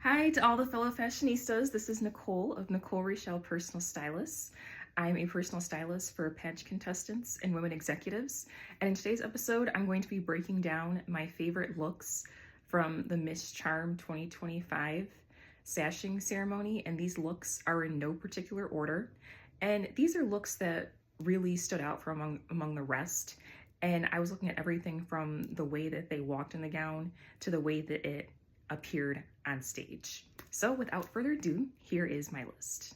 Hi to all the fellow fashionistas. This is Nicole of Nicole Richelle Personal Stylists. I'm a personal stylist for pageant contestants and women executives. And in today's episode, I'm going to be breaking down my favorite looks from the Miss Charm 2025 sashing ceremony. And these looks are in no particular order. And these are looks that really stood out from among the rest. And I was looking at everything from the way that they walked in the gown to the way that it appeared on stage. So without further ado, here is my list.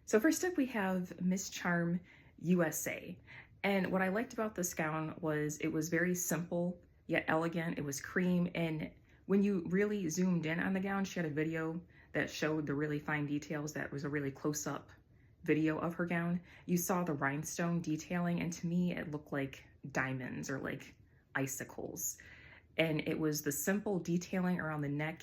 So first up we have Miss Charm USA. And what I liked about this gown was it was very simple yet elegant. It was cream, and when you really zoomed in on the gown, she had a video that showed the really fine details. That was a really close-up video of her gown. You saw the rhinestone detailing, and to me it looked like diamonds or like icicles. And it was the simple detailing around the neck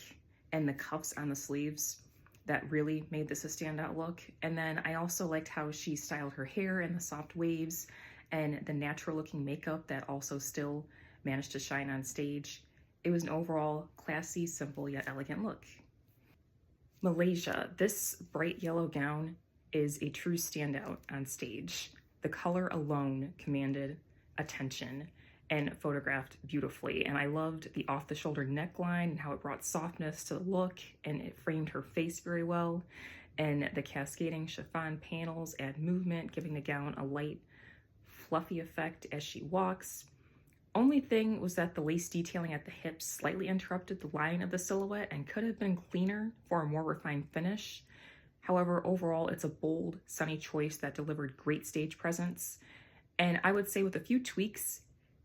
and the cuffs on the sleeves that really made this a standout look. And then I also liked how she styled her hair and the soft waves and the natural looking makeup that also still managed to shine on stage. It was an overall classy, simple yet elegant look. Malaysia. This bright yellow gown is a true standout on stage. The color alone commanded attention and photographed beautifully. And I loved the off-the-shoulder neckline and how it brought softness to the look, and it framed her face very well. And the cascading chiffon panels add movement, giving the gown a light, fluffy effect as she walks. Only thing was that the lace detailing at the hips slightly interrupted the line of the silhouette and could have been cleaner for a more refined finish. However, overall, it's a bold, sunny choice that delivered great stage presence. And I would say with a few tweaks,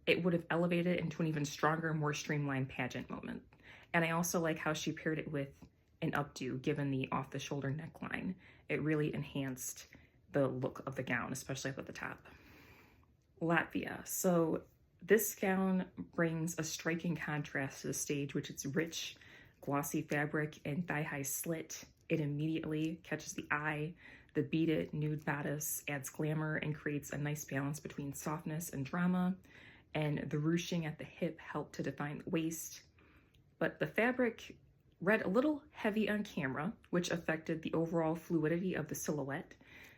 it would have elevated it into an even stronger, more streamlined pageant moment. And I also like how she paired it with an updo, given the off-the-shoulder neckline. It really enhanced the look of the gown, especially up at the top. Latvia. So this gown brings a striking contrast to the stage, which is rich, glossy fabric and thigh-high slit. It immediately catches the eye. The beaded nude bodice adds glamour and creates a nice balance between softness and drama. And the ruching at the hip helped to define the waist. But the fabric read a little heavy on camera, which affected the overall fluidity of the silhouette.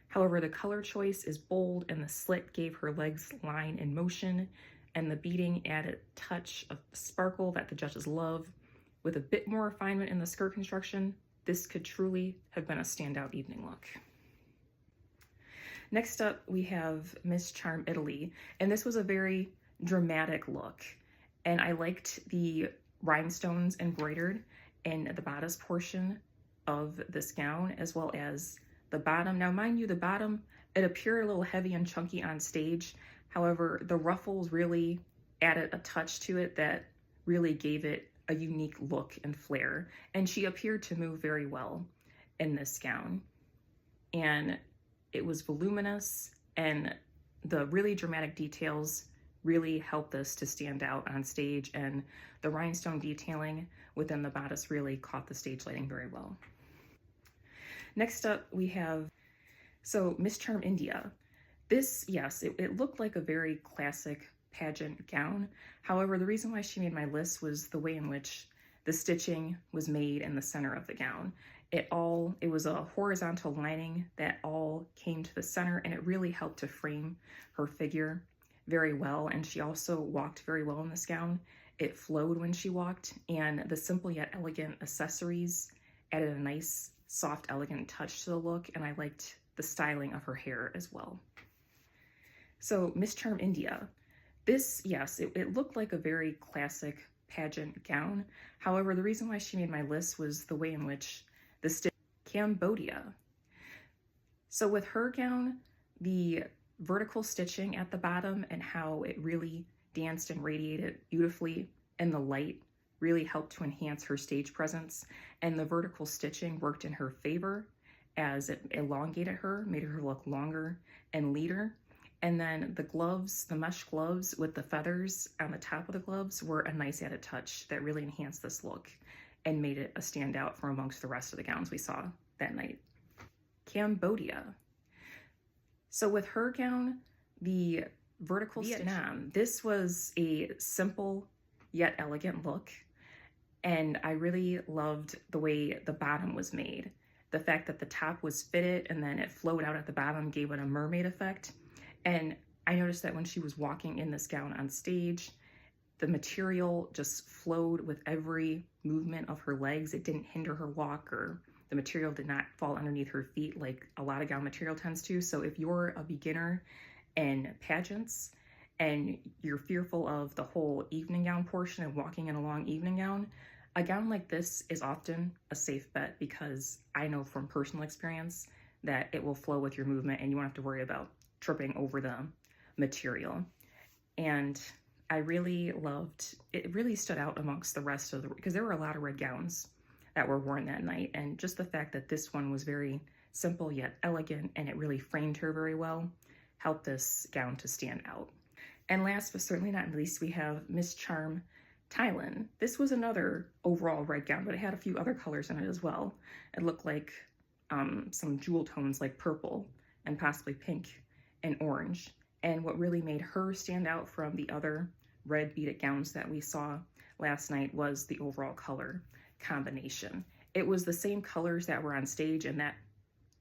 However, the color choice is bold, and the slit gave her legs line and motion, and the beading added a touch of sparkle that the judges love. With a bit more refinement in the skirt construction, this could truly have been a standout evening look. Next up, we have Miss Charm Italy, and this was a very dramatic look, and I liked the rhinestones embroidered in the bodice portion of this gown, as well as the bottom. Now, mind you, the bottom, it appeared a little heavy and chunky on stage. However, the ruffles really added a touch to it that really gave it a unique look and flair, and she appeared to move very well in this gown. And it was voluminous, and the really dramatic details really helped this to stand out on stage, and the rhinestone detailing within the bodice really caught the stage lighting very well. Next up we have, Miss Charm India. This, yes, it looked like a very classic pageant gown. However, the reason why she made my list was the way in which the stitching was made in the center of the gown. It was a horizontal lining that all came to the center, and it really helped to frame her figure very well. And she also walked very well in this gown. It flowed when she walked, and the simple yet elegant accessories added a nice, soft, elegant touch to the look, and I liked the styling of her hair as well. So Miss Charm India. This, yes, it looked like a very classic pageant gown. However, the reason why she made my list was the way in which the stitch Cambodia. So with her gown, the vertical stitching at the bottom and how it really danced and radiated beautifully in the light really helped to enhance her stage presence, and the vertical stitching worked in her favor as it elongated her, made her look longer and leader. And then the gloves, the mesh gloves with the feathers on the top of the gloves, were a nice added touch that really enhanced this look and made it a standout from amongst the rest of the gowns we saw that night. Cambodia. So with her gown, the vertical Vietnam, this was a simple yet elegant look. And I really loved the way the bottom was made. The fact that the top was fitted and then it flowed out at the bottom gave it a mermaid effect. And I noticed that when she was walking in this gown on stage, the material just flowed with every movement of her legs. It didn't hinder her walk, or the material did not fall underneath her feet like a lot of gown material tends to. So if you're a beginner in pageants and you're fearful of the whole evening gown portion and walking in a long evening gown, a gown like this is often a safe bet, because I know from personal experience that it will flow with your movement and you won't have to worry about tripping over the material. And I really loved, it really stood out amongst the rest of the, because there were a lot of red gowns that were worn that night. And just the fact that this one was very simple yet elegant and it really framed her very well helped this gown to stand out. And last but certainly not least, we have Miss Charm Thailand. This was another overall red gown, but it had a few other colors in it as well. It looked like some jewel tones like purple and possibly pink and orange. And what really made her stand out from the other red beaded gowns that we saw last night was the overall color combination. It was the same colors that were on stage, and that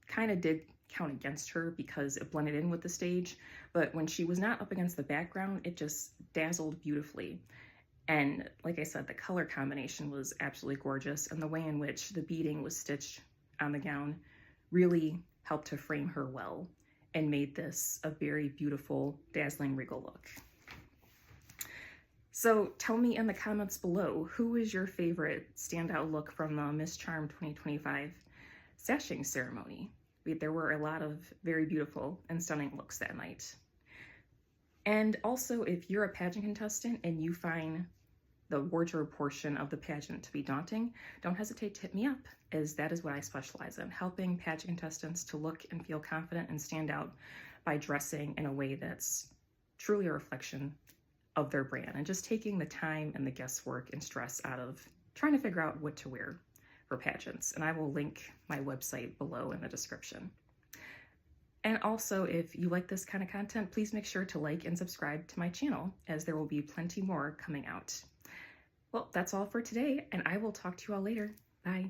kind of did count against her because it blended in with the stage. But when she was not up against the background, it just dazzled beautifully. And like I said, the color combination was absolutely gorgeous, and the way in which the beading was stitched on the gown really helped to frame her well and made this a very beautiful, dazzling, regal look. So tell me in the comments below, who is your favorite standout look from the Miss Charm 2025 sashing ceremony? There were a lot of very beautiful and stunning looks that night. And also, if you're a pageant contestant and you find the wardrobe portion of the pageant to be daunting, don't hesitate to hit me up, as that is what I specialize in, helping pageant contestants to look and feel confident and stand out by dressing in a way that's truly a reflection of their brand, and just taking the time and the guesswork and stress out of trying to figure out what to wear for pageants. And I will link my website below in the description. And also, if you like this kind of content, please make sure to like and subscribe to my channel, as there will be plenty more coming out. Well, that's all for today, and I will talk to you all later. Bye.